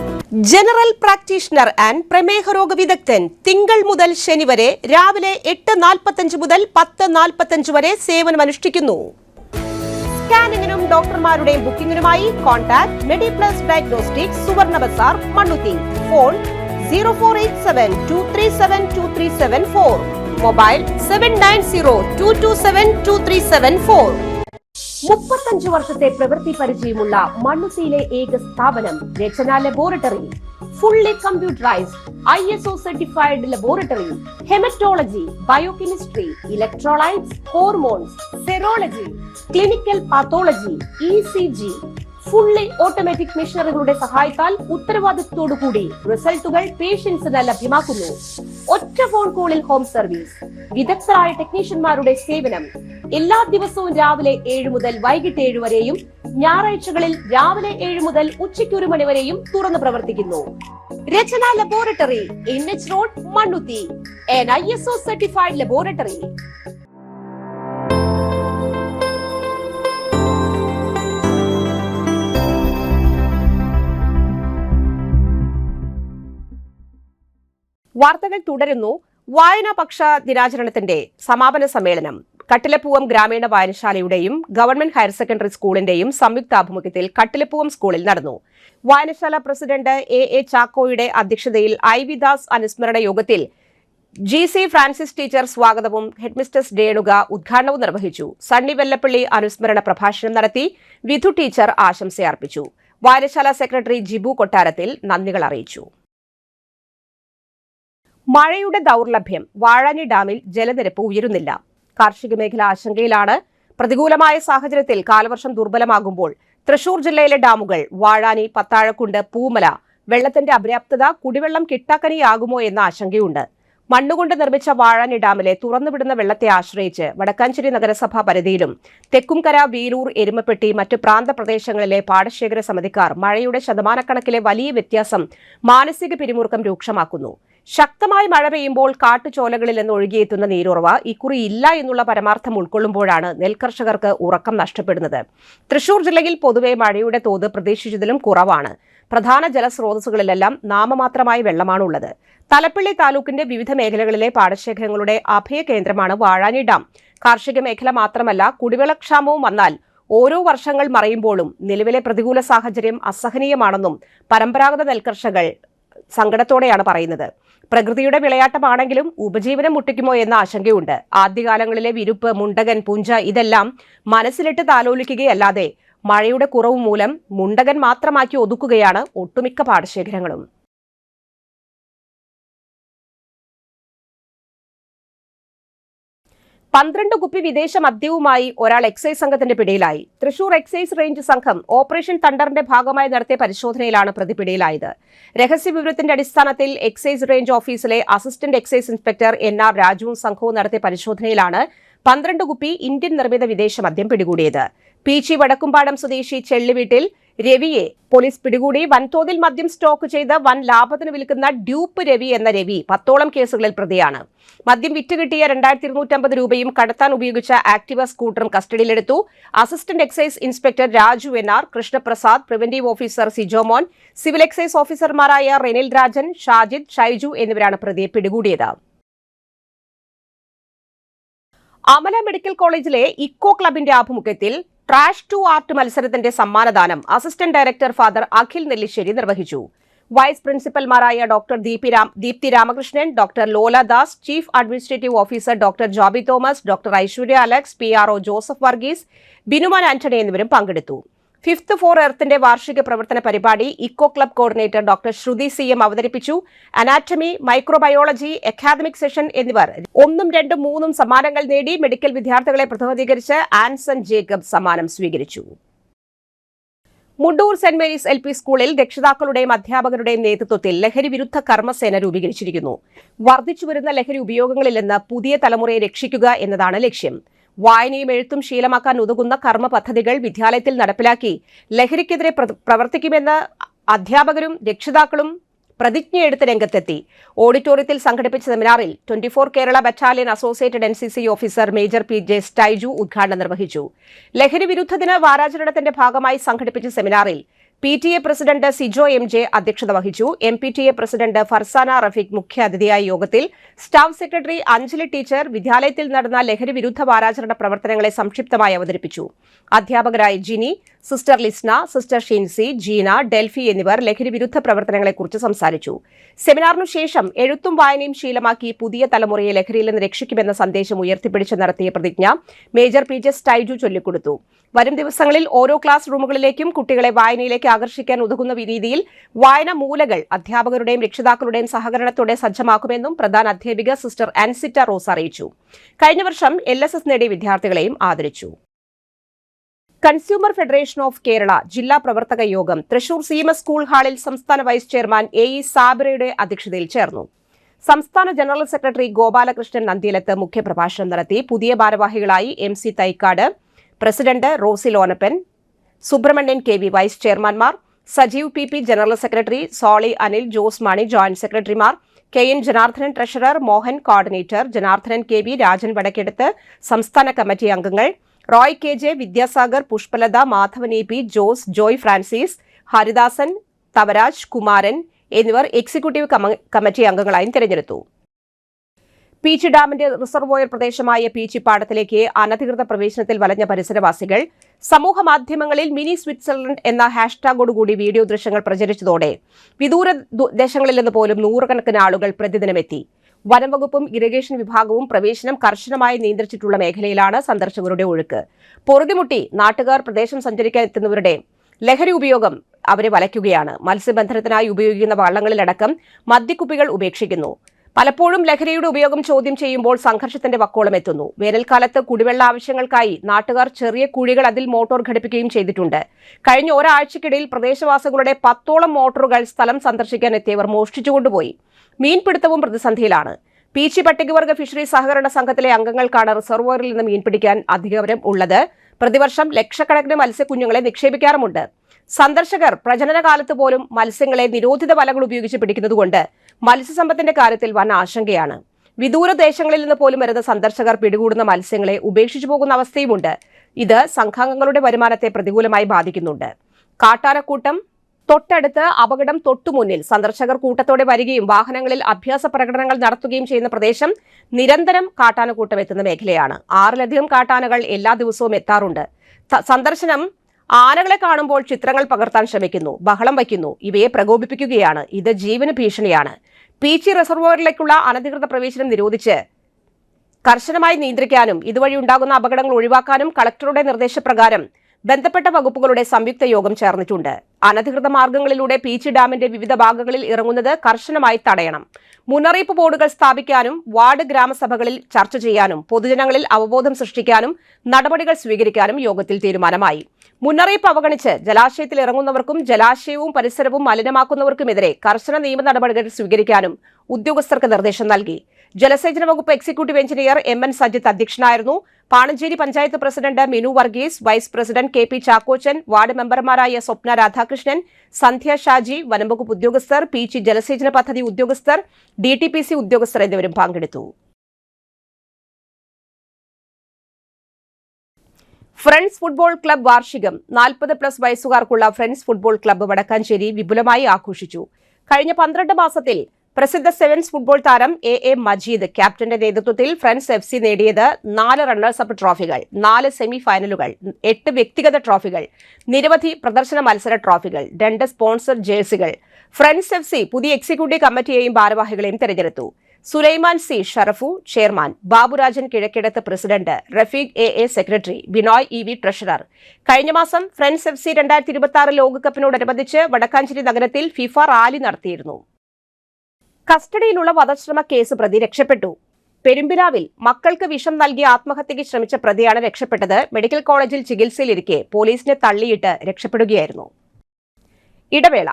ജനറൽ പ്രാക്ടീഷണർ ആൻഡ് പ്രമേഹ രോഗ വിദഗ്ധൻ തിങ്കൾ മുതൽ ശനി വരെ രാവിലെ 8:45 മുതൽ 10:45 വരെ സേവനമനുഷ്ഠിക്കുന്നു. സ്കാനിങ്ങിനും ഡോക്ടർമാരുടെയും ബുക്കിംഗിനുമായി കോൺടാക്ട് MediPlus Diagnostics, സുവർണ ബസാർ, മണ്ണുത്തി. Phone 0487-237-2374, mobile 790227-2374. 35 വർഷത്തെ പ്രവൃത്തി പരിചയമുള്ള മണ്ണുത്തിയിലെ ഏക സ്ഥാപനം Rachana laboratory. Fully computerised ISO certified laboratory. Haematology, biochemistry, electrolytes, hormones, serology, clinical pathology, ECG. Fully automatic മെഷീനറികളുടെ സഹായത്താൽ ഉത്തരവാദിത്വത്തോടുകൂടി റിസൾട്ടുകൾ പേഷ്യൻസിന് ലഭ്യമാക്കുന്നു. ഒറ്റ ഫോൺ കോളിൽ ഹോം സർവീസ്. വിദഗ്ധരായ ടെക്നീഷ്യന്മാരുടെ സേവനം. എല്ലാ ദിവസവും രാവിലെ 7 മുതൽ വൈകിട്ട് 7 വരെയും ഞായറാഴ്ചകളിൽ രാവിലെ 7 മുതൽ ഉച്ചയ്ക്ക് 1 മണി വരെയും തുറന്നു പ്രവർത്തിക്കുന്നു. Rachana laboratory, NH road, Mannuthy. an ISO certified laboratory. വാർത്തകൾ തുടരുന്നു. വായനാ പക്ഷ ദിനാചരണത്തിന്റെ സമാപന സമ്മേളനം കട്ടിലപ്പൂവം ഗ്രാമീണ വായനശാലയുടെയും ഗവൺമെന്റ് ഹയർ സെക്കൻഡറി സ്കൂളിന്റെയും സംയുക്താഭിമുഖ്യത്തിൽ കട്ടിലപ്പൂവം സ്കൂളിൽ നടന്നു. വായനശാല പ്രസിഡന്റ് A ചാക്കോയുടെ അധ്യക്ഷതയിൽ IV ദാസ് അനുസ്മരണ യോഗത്തിൽ GC ഫ്രാൻസിസ് ടീച്ചർ സ്വാഗതവും ഹെഡ്മിസ്റ്റേഴ്സ് രേണുക ഉദ്ഘാടനവും നിർവഹിച്ചു. സണ്ണി വെല്ലപ്പള്ളി അനുസ്മരണ പ്രഭാഷണം നടത്തി. വിധു ടീച്ചർ ആശംസയർപ്പിച്ചു. വായനശാല സെക്രട്ടറി ജിബു കൊട്ടാരത്തിൽ നന്ദികൾ അറിയിച്ചു. മഴയുടെ ദൗർലഭ്യം. വാഴാനി ഡാമിൽ ജലനിരപ്പ് ഉയരുന്നില്ല. കാർഷിക മേഖല ആശങ്കയിലാണ്. പ്രതികൂലമായ സാഹചര്യത്തിൽ കാലവർഷം ദുർബലമാകുമ്പോൾ തൃശൂർ ജില്ലയിലെ ഡാമുകൾ വാഴാനി, പത്താഴക്കുണ്ട്, പൂമല വെള്ളത്തിന്റെ അപര്യാപ്തത കുടിവെള്ളം കിട്ടാക്കനിയാകുമോ എന്ന ആശങ്കയുണ്ട്. മണ്ണുകൊണ്ട് നിർമ്മിച്ച വാഴാനി ഡാമിലെ തുറന്നുവിടുന്ന വെള്ളത്തെ ആശ്രയിച്ച് വടക്കാഞ്ചേരി നഗരസഭാ പരിധിയിലും തെക്കുംകര, വീരൂർ, എരുമപ്പെട്ടി, മറ്റ് പ്രാന്തപ്രദേശങ്ങളിലെ പാടശേഖര സമിതിക്കാർ മഴയുടെ ശതമാനക്കണക്കിലെ വലിയ വ്യത്യാസം മാനസിക പിരിമുറുക്കം രൂക്ഷമാക്കുന്നു. ശക്തമായി മഴ പെയ്യുമ്പോൾ കാട്ടുചോലകളിൽ നിന്ന് ഒഴുകിയെത്തുന്ന നീരുറവ ഇക്കുറി ഇല്ല എന്നുള്ള പരമാർത്ഥം ഉൾക്കൊള്ളുമ്പോഴാണ് നെൽകർഷകർക്ക് ഉറക്കം നഷ്ടപ്പെടുന്നത്. തൃശൂർ ജില്ലയിൽ പൊതുവെ മഴയുടെ തോത് പ്രതീക്ഷിച്ചതിലും കുറവാണ്. പ്രധാന ജലസ്രോതസ്സുകളിലെല്ലാം നാമമാത്രമായി വെള്ളമാണുള്ളത്. തലപ്പള്ളി താലൂക്കിന്റെ വിവിധ മേഖലകളിലെ പാടശേഖരങ്ങളുടെ അഭയ കേന്ദ്രമാണ് വാഴാനി ഡാം. കാർഷിക മേഖല മാത്രമല്ല, കുടിവെള്ളക്ഷാമവും വന്നാൽ ഓരോ വർഷങ്ങൾ മറയുമ്പോഴും നിലവിലെ പ്രതികൂല സാഹചര്യം അസഹനീയമാണെന്നും പരമ്പരാഗത നെൽകർഷകർ സങ്കടത്തോടെയാണ് പറയുന്നത്. പ്രകൃതിയുടെ വിളയാട്ടമാണെങ്കിലും ഉപജീവനം മുട്ടിക്കുമോ എന്ന ആശങ്കയുണ്ട്. ആദ്യകാലങ്ങളിലെ വിരുപ്പ്, മുണ്ടകൻ, പുഞ്ച ഇതെല്ലാം മനസ്സിലിട്ട് താലോലിക്കുകയല്ലാതെ മഴയുടെ കുറവ് മൂലം മുണ്ടകൻ മാത്രമാക്കി ഒതുക്കുകയാണ് ഒട്ടുമിക്ക പാടശേഖരങ്ങളും. പന്ത്രണ്ട് കുപ്പി വിദേശ മദ്യവുമായി ഒരാൾ എക്സൈസ് സംഘത്തിന്റെ പിടിയിലായി. തൃശൂർ എക്സൈസ് റേഞ്ച് സംഘം ഓപ്പറേഷൻ തണ്ടറിന്റെ ഭാഗമായി നടത്തിയ പരിശോധനയിലാണ് പ്രതി പിടിയിലായത്. രഹസ്യവിവരത്തിന്റെ അടിസ്ഥാനത്തിൽ എക്സൈസ് റേഞ്ച് ഓഫീസിലെ അസിസ്റ്റന്റ് എക്സൈസ് ഇൻസ്പെക്ടർ NR രാജുവും സംഘവും നടത്തിയ പരിശോധനയിലാണ് 12 കുപ്പി ഇന്ത്യൻ നിർമ്മിത വിദേശ മദ്യം പിടികൂടിയത്. പീച്ചി വടക്കുംപാടം സ്വദേശി ചെള്ളിവീട്ടിൽ രവിയെ പോലീസ് പിടികൂടി. വൻതോതിൽ മദ്യം സ്റ്റോക്ക് ചെയ്ത് വൻ ലാഭത്തിന് വിൽക്കുന്ന ഡ്യൂപ്പ് രവി എന്ന രവി 10ഓളം കേസുകളിൽ പ്രതിയാണ്. മദ്യം വിറ്റുകിട്ടിയ 2250 രൂപയും കടത്താൻ ഉപയോഗിച്ച ആക്ടിവ സ്കൂട്ടറും കസ്റ്റഡിയിലെടുത്തു. Assistant excise inspector Raju NR, Krishnaprasad, preventive officer Sijomon, civil excise ഓഫീസർമാരായ റെനിൽ രാജൻ, ഷാജിദ്, ഷൈജു എന്നിവരാണ് പ്രതിയെ പിടികൂടിയത്. അമല മെഡിക്കൽ കോളേജിലെ ഇക്കോ ക്ലബിന്റെ ആഭിമുഖ്യത്തിൽ ട്രാഷ് ടു ആർട്ട് മത്സരത്തിന്റെ സമ്മാനദാനം assistant director father Akhil Nellissery നിർവഹിച്ചു. വൈസ് പ്രിൻസിപ്പൽമാരായ doctor Deepthi Ramakrishnan, doctor Lola Das, chief administrative officer doctor Joby Thomas, doctor Aishwarya Alex, PRO Joseph Varghese, Binuman Antony എന്നിവരും പങ്കെടുത്തു. ഫിഫ്ത്ത് ഫോർ എർത്തിന്റെ വാർഷിക പ്രവർത്തന പരിപാടി eco club coordinator doctor Shruthi CM അവതരിപ്പിച്ചു. അനാറ്റമി, മൈക്രോബയോളജി, അക്കാദമിക് സെഷൻ എന്നിവർ 1, 2, 3 സമ്മാനങ്ങൾ നേടി. മെഡിക്കൽ വിദ്യാർത്ഥികളെ പ്രതിനിധീകരിച്ച് ആൻസൺ ജേക്കബ് സമ്മാനം സ്വീകരിച്ചു. മുണ്ടൂർ സെന്റ് മേരീസ് LP സ്കൂളിൽ രക്ഷിതാക്കളുടെയും അധ്യാപകരുടെയും നേതൃത്വത്തിൽ ലഹരി വിരുദ്ധ കർമ്മസേന രൂപീകരിച്ചിരിക്കുന്നു. വർദ്ധിച്ചുവരുന്ന ലഹരി ഉപയോഗങ്ങളിൽ നിന്ന് പുതിയ തലമുറയെ രക്ഷിക്കുക എന്നതാണ് ലക്ഷ്യം. വായനയും എഴുത്തും ശീലമാക്കാൻ ഉതകുന്ന കർമ്മ പദ്ധതികൾ വിദ്യാലയത്തിൽ നടപ്പിലാക്കി ലഹരിക്കെതിരെ പ്രവർത്തിക്കുമെന്ന് അധ്യാപകരും രക്ഷിതാക്കളും പ്രതിജ്ഞയെടുത്ത് രംഗത്തെത്തി. ഓഡിറ്റോറിയത്തിൽ സംഘടിപ്പിച്ച സെമിനാറിൽ 24 Kerala battalion associated NCC officer major PJ Staiju ഉദ്ഘാടനം നിർവഹിച്ചു. ലഹരി വിരുദ്ധ ദിന വാരാചരണത്തിന്റെ ഭാഗമായി സംഘടിപ്പിച്ച സെമിനാറിൽ PTA പ്രസിഡന്റ് സിജോ MJ അധ്യക്ഷത വഹിച്ചു. MPTA പ്രസിഡന്റ് ഫർസാന റഫീഖ് മുഖ്യാതിഥിയായ യോഗത്തിൽ സ്റ്റാഫ് സെക്രട്ടറി അഞ്ജലി ടീച്ചർ വിദ്യാലയത്തിൽ നടന്ന ലഹരി വിരുദ്ധ വാരാചരണ പ്രവർത്തനങ്ങളെ സംക്ഷിപ്തമായി അവതരിപ്പിച്ചു. അധ്യാപകരായ Jini, sister Lisna, sister Shincy, Jeena, Delphi എന്നിവർ ലഹരി വിരുദ്ധ പ്രവർത്തനങ്ങളെക്കുറിച്ച് സംസാരിച്ചു. സെമിനാറിനു ശേഷം എഴുത്തും വായനയും ശീലമാക്കി പുതിയ തലമുറയെ ലഹരിയിൽ നിന്ന് രക്ഷിക്കുമെന്ന സന്ദേശം ഉയർത്തിപ്പിടിച്ച് നടത്തിയ പ്രതിജ്ഞ മേജർ PJ സ്റ്റൈജു ചൊല്ലിക്കൊടുത്തു. വരും ദിവസങ്ങളിൽ ഓരോ ക്ലാസ് റൂമുകളിലേക്കും കുട്ടികളെ വായനയിലേക്ക് ആകർഷിക്കാൻ ഉതകുന്ന രീതിയിൽ വായന മൂലകൾ അധ്യാപകരുടെയും രക്ഷിതാക്കളുടെയും സഹകരണത്തോടെ സജ്ജമാക്കുമെന്നും പ്രധാന അധ്യാപിക സിസ്റ്റർ ആൻസിറ്റ റോസ് അറിയിച്ചു. കഴിഞ്ഞ വർഷം LSS നേടിയ വിദ്യാർത്ഥികളെയും ആദരിച്ചു. കൺസ്യൂമർ ഫെഡറേഷൻ ഓഫ് കേരള ജില്ലാ പ്രവർത്തക യോഗം തൃശൂർ CMS സ്കൂൾ ഹാളിൽ സംസ്ഥാന വൈസ് ചെയർമാൻ AE സാബിറയുടെ അധ്യക്ഷതയിൽ ചേർന്നു. സംസ്ഥാന ജനറൽ സെക്രട്ടറി ഗോപാലകൃഷ്ണൻ നന്ദിയലത്ത് മുഖ്യപ്രഭാഷണം നടത്തി. പുതിയ ഭാരവാഹികളായി MC Thaikkad, president Rosy Lonappan, Subramanian KV vice ചെയർമാൻമാർ, Sajeev PP general secretary, Soly Anil, Jose Mani joint സെക്രട്ടറിമാർ, KN Janardhanan treasurer, Mohan coordinator, Janardhanan KV, Rajan Vadakkedath സംസ്ഥാന കമ്മിറ്റി അംഗങ്ങൾ, Roy KJ, Vidyasagar, Pushpalatha, Madhavan EP, Jose, Joy Francis, Haridasan, Thavaraj, Kumaran എന്നിവർ എക്സിക്യൂട്ടീവ് കമ്മിറ്റി അംഗങ്ങളായും തിരഞ്ഞെടുത്തു. പീച്ചി ഡാമിന്റെ റിസർവോയർ പ്രദേശമായ പീച്ചിപ്പാടത്തിലേക്ക് അനധികൃത പ്രവേശനത്തിൽ വലഞ്ഞ പരിസരവാസികൾ സമൂഹ മാധ്യമങ്ങളിൽ മിനി സ്വിറ്റ്സർലൻഡ് എന്ന ഹാഷ്ടാഗോടുകൂടി വീഡിയോ ദൃശ്യങ്ങൾ പ്രചരിച്ചതോടെ വിദൂര ദേശങ്ങളിൽ നിന്ന് പോലും നൂറുകണക്കിന് ആളുകൾ പ്രതിദിനമെത്തി. വനംവകുപ്പും ഇറിഗേഷൻ വിഭാഗവും പ്രവേശനം കർശനമായി നിയന്ത്രിച്ചിട്ടുള്ള മേഖലയിലാണ് സന്ദർശകരുടെ ഒഴുക്ക്. പൊറുതിമുട്ടി നാട്ടുകാർ പ്രദേശം സഞ്ചരിക്കാൻ എത്തുന്നവരുടെ ലഹരി ഉപയോഗം അവരെ വലയ്ക്കുകയാണ്. മത്സ്യബന്ധനത്തിനായി ഉപയോഗിക്കുന്ന വള്ളങ്ങളിലടക്കം മദ്യക്കുപ്പികൾ ഉപേക്ഷിക്കുന്നു. പലപ്പോഴും ലഹരിയുടെ ഉപയോഗം ചോദ്യം ചെയ്യുമ്പോൾ സംഘർഷത്തിന്റെ വക്കോളം എത്തുന്നു. വേനൽക്കാലത്ത് കുടിവെള്ള ആവശ്യങ്ങൾക്കായി നാട്ടുകാർ ചെറിയ കുഴികൾ അതിൽ മോട്ടോർ ഘടിപ്പിക്കുകയും ചെയ്തിട്ടുണ്ട്. കഴിഞ്ഞ ഒരാഴ്ചക്കിടയിൽ പ്രദേശവാസികളുടെ 10ഓളം മോട്ടോറുകൾ സ്ഥലം സന്ദർശിക്കാൻ എത്തിയവർ മോഷ്ടിച്ചുകൊണ്ടുപോയി. മീൻപിടുത്തവും പ്രതിസന്ധിയിലാണ്. പീച്ചി പട്ടികവർഗ ഫിഷറി സഹകരണ സംഘത്തിലെ അംഗങ്ങൾക്കാണ് റിസർവോയറിൽ നിന്ന് മീൻ പിടിക്കാൻ അധികാരം ഉള്ളത്. പ്രതിവർഷം ലക്ഷക്കണക്കിന് മത്സ്യക്കുഞ്ഞുങ്ങളെ നിക്ഷേപിക്കാറുമുണ്ട്. സന്ദർശകർ പ്രജനനകാലത്ത് പോലും മത്സ്യങ്ങളെ നിരോധിത വലകൾ ഉപയോഗിച്ച് പിടിക്കുന്നതുകൊണ്ട് മത്സ്യസമ്പത്തിന്റെ കാര്യത്തിൽ വൻ ആശങ്കയാണ്. വിദൂര ദേശങ്ങളിൽ നിന്ന് പോലും വരുന്ന സന്ദർശകർ പിടികൂടുന്ന മത്സ്യങ്ങളെ ഉപേക്ഷിച്ചു പോകുന്ന അവസ്ഥയുമുണ്ട്. ഇത് സംഘാംഗങ്ങളുടെ വരുമാനത്തെ പ്രതികൂലമായി ബാധിക്കുന്നുണ്ട്. കാട്ടാനക്കൂട്ടം തൊട്ടടുത്ത്, അപകടം തൊട്ടുമുന്നിൽ. സന്ദർശകർ കൂട്ടത്തോടെ വരികയും വാഹനങ്ങളിൽ അഭ്യാസ പ്രകടനങ്ങൾ നടത്തുകയും ചെയ്യുന്ന പ്രദേശം നിരന്തരം കാട്ടാനക്കൂട്ടം എത്തുന്ന മേഖലയാണ്. 6ലധികം കാട്ടാനകൾ എല്ലാ ദിവസവും എത്താറുണ്ട്. സന്ദർശനം ആനകളെ കാണുമ്പോൾ ചിത്രങ്ങൾ പകർത്താൻ ശ്രമിക്കുന്നു, ബഹളം വയ്ക്കുന്നു. ഇവയെ പ്രകോപിപ്പിക്കുകയാണ്. ഇത് ജീവന് ഭീഷണിയാണ്. പീച്ചി റിസർവോയറിലേക്കുള്ള അനധികൃത പ്രവേശനം നിരോധിച്ച് കർശനമായി നിയന്ത്രിക്കാനും ഇതുവഴി ഉണ്ടാകുന്ന അപകടങ്ങൾ ഒഴിവാക്കാനും കളക്ടറുടെ നിർദ്ദേശപ്രകാരം ബന്ധപ്പെട്ട വകുപ്പുകളുടെ സംയുക്ത യോഗം ചേർന്നിട്ടുണ്ട്. അനധികൃത മാർഗങ്ങളിലൂടെ പീച്ചി ഡാമിന്റെ വിവിധ ഭാഗങ്ങളിൽ ഇറങ്ങുന്നത് കർശനമായി തടയണം. മുന്നറിയിപ്പ് ബോർഡുകൾ സ്ഥാപിക്കാനും വാർഡ് ഗ്രാമസഭകളിൽ ചർച്ച ചെയ്യാനും പൊതുജനങ്ങളിൽ അവബോധം സൃഷ്ടിക്കാനും നടപടികൾ സ്വീകരിക്കാനും യോഗത്തിൽ തീരുമാനമായി. മുന്നറിയിപ്പ് അവഗണിച്ച് ജലാശയത്തിൽ ഇറങ്ങുന്നവർക്കും ജലാശയവും പരിസരവും മലിനമാക്കുന്നവർക്കുമെതിരെ കർശന നിയമ നടപടികൾ സ്വീകരിക്കാനും ഉദ്യോഗസ്ഥർക്ക് നിർദ്ദേശം നൽകി. ജലസേചന വകുപ്പ് എക്സിക്യൂട്ടീവ് എഞ്ചിനീയർ MN സജിത്ത് അധ്യക്ഷനായിരുന്നു. Panancheri panchayat president Minu Varghese, vice president K P Chackochan, ward മെമ്പർമാരായ സ്വപ്ന രാധാകൃഷ്ണൻ, സന്ധ്യ ഷാജി, വനംവകുപ്പ് ഉദ്യോഗസ്ഥർ, പി.ജി ജലസേചന പദ്ധതി ഉദ്യോഗസ്ഥർ, DTPC ഉദ്യോഗസ്ഥർ എന്നിവരും പങ്കെടുത്തു. ഫ്രണ്ട്സ് ഫുട്ബോൾ ക്ലബ്ബ് വാർഷികം 40+ വയസ്സുകാർക്കുള്ള ഫ്രണ്ട്സ് ഫുട്ബോൾ ക്ലബ്ബ് വടക്കാഞ്ചേരി വിപുലമായി ആഘോഷിച്ചു. കഴിഞ്ഞ 12 മാസത്തിൽ പ്രസിദ്ധ സെവൻസ് ഫുട്ബോൾ താരം A മജീദ് ക്യാപ്റ്റന്റെ നേതൃത്വത്തിൽ ഫ്രണ്ട്സ് FC നേടിയത് 4 റണ്ണേഴ്സ് അപ്പ് ട്രോഫികൾ, 4 സെമി ഫൈനലുകൾ, 8 വ്യക്തിഗത ട്രോഫികൾ, നിരവധി പ്രദർശന മത്സര ട്രോഫികൾ, 2 സ്പോൺസർ ജേഴ്സികൾ. ഫ്രണ്ട്സ് FC പുതിയ എക്സിക്യൂട്ടീവ് കമ്മിറ്റിയെയും ഭാരവാഹികളെയും തെരഞ്ഞെടുത്തു. Sulaiman C Sharafu chairman, Baburajan Kizhakkidath president, Rafeeq AA secretary, Binoy EV treasurer. കഴിഞ്ഞ മാസം ഫ്രണ്ട്സ് FC 2026 ലോകകപ്പിനോടനുബന്ധിച്ച് വടക്കാഞ്ചേരി നഗരത്തിൽ FIFA റാലി നടത്തിയിരുന്നു. കസ്റ്റഡിയിലുള്ള വധശ്രമ കേസ് പ്രതി രക്ഷപ്പെട്ടു. പെരുമ്പിലാവിൽ മക്കൾക്ക് വിഷം നൽകി ആത്മഹത്യയ്ക്ക് ശ്രമിച്ച പ്രതിയാണ് രക്ഷപ്പെട്ടത്. മെഡിക്കൽ കോളേജിൽ ചികിത്സയിലിരിക്കെ പോലീസിനെ തള്ളിയിട്ട് രക്ഷപ്പെടുകയായിരുന്നു. ഇടവേള.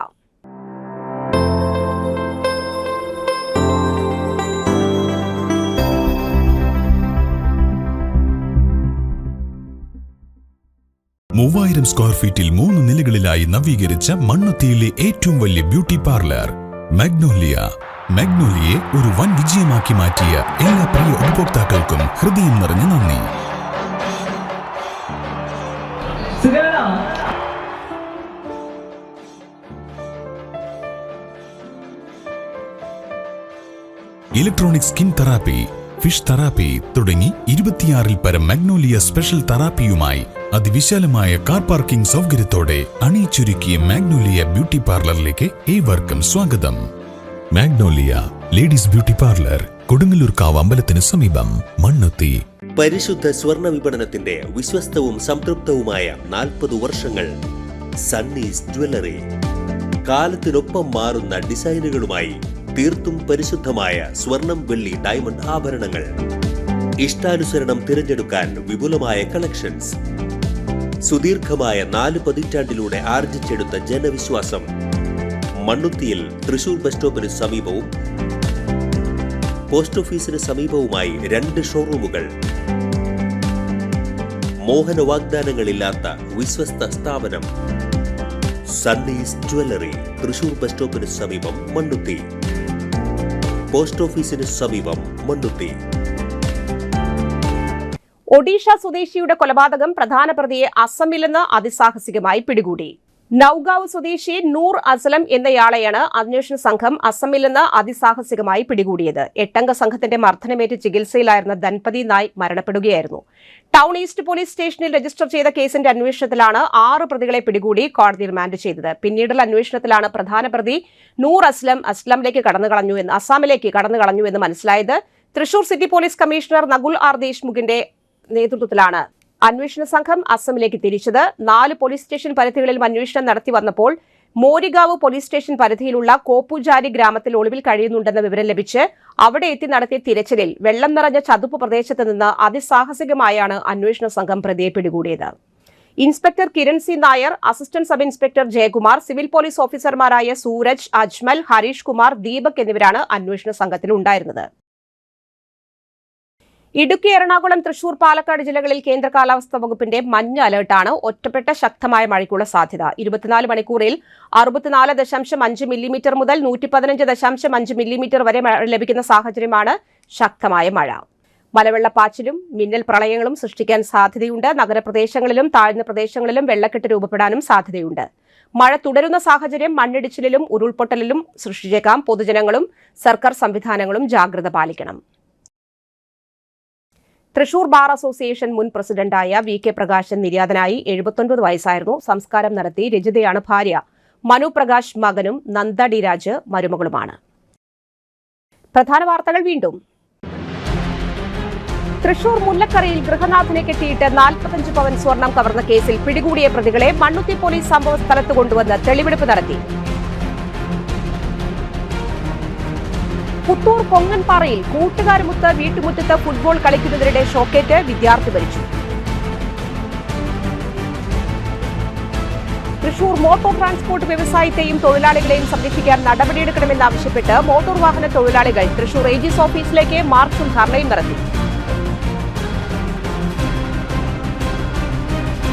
മൂവായിരം സ്ക്വയർ ഫീറ്റിൽ 3 നിലകളിലായി നവീകരിച്ച മണ്ണുത്തിയിലെ ഏറ്റവും വലിയ ബ്യൂട്ടി പാർലർ മാഗ്നോലിയെ ഒരു വൻ വിജയമാക്കി മാറ്റിയ എല്ലാ പ്രിയ ഉപഭോക്താക്കൾക്കും ഹൃദയം നിറഞ്ഞ നന്ദി. Electronic skin therapy, fish therapy തുടങ്ങി 26-ൽ പരം മാഗ്നോലിയ സ്പെഷ്യൽ തെറാപ്പിയുമായി അതിവിശാലമായ കാർ പാർക്കിംഗ് സൗകര്യത്തോടെ അണിയിച്ചൊരുക്കിയ മാഗ്നോലിയ ബ്യൂട്ടി പാർലറിലേക്ക് ഏവർക്കും സ്വാഗതം. മാഗ്നോലിയ ലേഡീസ് ബ്യൂട്ടി പാർലർ, കൊടുങ്ങല്ലൂർക്കാവ് അമ്പലത്തിന് സമീപം, മണ്ണുത്തി. പരിശുദ്ധ സ്വർണ്ണ വിപണനത്തിന്റെ വിശ്വസ്തവും സംതൃപ്തവുമായ 40 വർഷങ്ങൾ. സണ്ണീസ് ജ്വല്ലറി. കാലത്തിനൊപ്പം മാറുന്ന ഡിസൈനുകളുമായി തീർത്തും പരിശുദ്ധമായ സ്വർണം, വെള്ളി, ഡയമണ്ട് ആഭരണങ്ങൾ. ഇഷ്ടാനുസരണം തിരഞ്ഞെടുക്കാൻ വിപുലമായ കളക്ഷൻസ്. സുദീർഘമായ 4 പതിറ്റാണ്ടിലൂടെ ആർജിച്ചെടുത്ത ജനവിശ്വാസം. മണ്ണുത്തിയിൽ തൃശൂർ ബസ് സ്റ്റോപ്പിന് സമീപവും പോസ്റ്റ് ഓഫീസിന് സമീപവുമായി 2 ഷോറൂമുകൾ. മോഹന വാഗ്ദാനങ്ങളില്ലാത്ത വിശ്വസ്ത സ്ഥാപനം. സണ്ണീസ് ജ്വല്ലറി, തൃശൂർ ബസ് സ്റ്റോപ്പിന് സമീപം, മണ്ണുത്തി. പോസ്റ്റ് ഓഫീസിന് സമീപം, മണ്ണുത്തി. ഒഡീഷ സ്വദേശിയുടെ കൊലപാതകം പ്രധാന പ്രതിയെ അസമിൽ നിന്ന് അതിസാഹസികമായി പിടികൂടി. നൌഗാവ് സ്വദേശി നൂർ അസ്ലം എന്നയാളെയാണ് അന്വേഷണ സംഘം അസമിൽ നിന്ന് അതിസാഹസികമായി പിടികൂടിയത്. 8-അംഗ സംഘത്തിന്റെ മർദ്ദനമേറ്റ് ചികിത്സയിലായിരുന്ന ധൻപതി നായ് മരണപ്പെടുകയായിരുന്നു. ടൗൺ ഈസ്റ്റ് പോലീസ് സ്റ്റേഷനിൽ രജിസ്റ്റർ ചെയ്ത കേസിന്റെ അന്വേഷണത്തിലാണ് 6 പ്രതികളെ പിടികൂടി കോടതി റിമാൻഡ് ചെയ്തത്. പിന്നീടുള്ള അന്വേഷണത്തിലാണ് പ്രധാന പ്രതി നൂർ അസ്ലമിലേക്ക് അസാമിലേക്ക് കടന്നുകളഞ്ഞു എന്ന് മനസ്സിലായത്. Thrissur city police commissioner Nakul R ദേശ്മുഖിന്റെ നേതൃത്വത്തിലാണ് അന്വേഷണ സംഘം അസമിലേക്ക് തിരിച്ചത്. 4 പോലീസ് സ്റ്റേഷൻ പരിധികളിലും അന്വേഷണം നടത്തി വന്നപ്പോൾ മോരിഗാവ് പോലീസ് സ്റ്റേഷൻ പരിധിയിലുള്ള കോപ്പുജാരി ഗ്രാമത്തിൽ ഒളിവിൽ കഴിയുന്നുണ്ടെന്ന വിവരം ലഭിച്ച് അവിടെ എത്തി നടത്തിയ തിരച്ചിലിൽ വെള്ളം നിറഞ്ഞ ചതുപ്പ് പ്രദേശത്ത് നിന്ന് അതിസാഹസികമായാണ് അന്വേഷണ സംഘം പ്രതിയെ പിടികൂടിയത്. Inspector Kiran C Nair, assistant sub inspector Jayakumar, civil police ഓഫീസർമാരായ സൂരജ്, അജ്മൽ, ഹരീഷ് കുമാർ, ദീപക് എന്നിവരാണ് അന്വേഷണ സംഘത്തിൽ ഉണ്ടായിരുന്നത്. ഇടുക്കി, എറണാകുളം, തൃശൂർ, പാലക്കാട് ജില്ലകളിൽ കേന്ദ്ര കാലാവസ്ഥാ വകുപ്പിന്റെ മഞ്ഞ അലർട്ടാണ്. ഒറ്റപ്പെട്ട ശക്തമായ മഴയ്ക്കുള്ള സാധ്യത. 24 മണിക്കൂറിൽ 64.5 മില്ലിമീറ്റർ മുതൽ 115.5 മില്ലിമീറ്റർ വരെ ലഭിക്കുന്ന സാഹചര്യമാണ് ശക്തമായ മഴ. മലവെള്ളപ്പാച്ചിലും മിന്നൽ പ്രളയങ്ങളും സൃഷ്ടിക്കാൻ സാധ്യതയുണ്ട്. നഗരപ്രദേശങ്ങളിലും താഴ്ന്ന പ്രദേശങ്ങളിലും വെള്ളക്കെട്ട് രൂപപ്പെടാനും സാധ്യതയുണ്ട്. മഴ തുടരുന്ന സാഹചര്യം മണ്ണിടിച്ചിലിലും ഉരുൾപൊട്ടലിലും സൃഷ്ടിച്ചേക്കാം. പൊതുജനങ്ങളും സർക്കാർ സംവിധാനങ്ങളും ജാഗ്രത പാലിക്കണം. തൃശൂർ ബാർ അസോസിയേഷൻ മുൻ പ്രസിഡന്റായ VK പ്രകാശൻ നിര്യാതനായി. 79 വയസ്സായിരുന്നു. സംസ്കാരം നടത്തി. രജിതയാണ് ഭാര്യ. മനു പ്രകാശ് മകനും, നന്ദ ഡി രാജ് മരുമകളുമാണ്. പ്രധാന വാർത്തകൾ വീണ്ടും. തൃശൂർ മുല്ലക്കരയിൽ ഗൃഹനാഥനെ കെട്ടിയിട്ട് 45 പവൻ സ്വർണം കവർന്ന കേസിൽ പിടികൂടിയ പ്രതികളെ മണ്ണുത്തി പോലീസ് സംഭവ സ്ഥലത്ത് കൊണ്ടുവന്ന് തെളിവെടുപ്പ് നടത്തി. പുത്തൂർ കൊങ്ങൻപാറയിൽ കൂട്ടുകാരുമൊത്ത് വീട്ടുമുറ്റത്ത് ഫുട്ബോൾ കളിക്കുന്നതിനിടെ ഷോക്കേറ്റ് വിദ്യാർത്ഥി മരിച്ചു. തൃശൂർ മോട്ടോർ ട്രാൻസ്പോർട്ട് വ്യവസായത്തെയും തൊഴിലാളികളെയും സംരക്ഷിക്കാൻ നടപടിയെടുക്കണമെന്നാവശ്യപ്പെട്ട് മോട്ടോർ വാഹന തൊഴിലാളികൾ തൃശൂർ AG's ഓഫീസിലേക്ക് മാർച്ചും ധർണയും നടത്തി.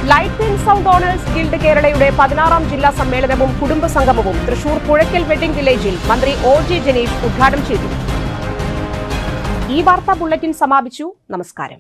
Light and sound owners guild കേരളയുടെ 16ാം ജില്ലാ സമ്മേളനവും കുടുംബ സംഗമവും തൃശൂർ പുഴയ്ക്കൽ വെഡിംഗ് വില്ലേജിൽ മന്ത്രി OJ ജനീഷ് ഉദ്ഘാടനം ചെയ്തു. ഈ വാർത്താ ബുള്ളറ്റിൻ സമാപിച്ചു. നമസ്കാരം.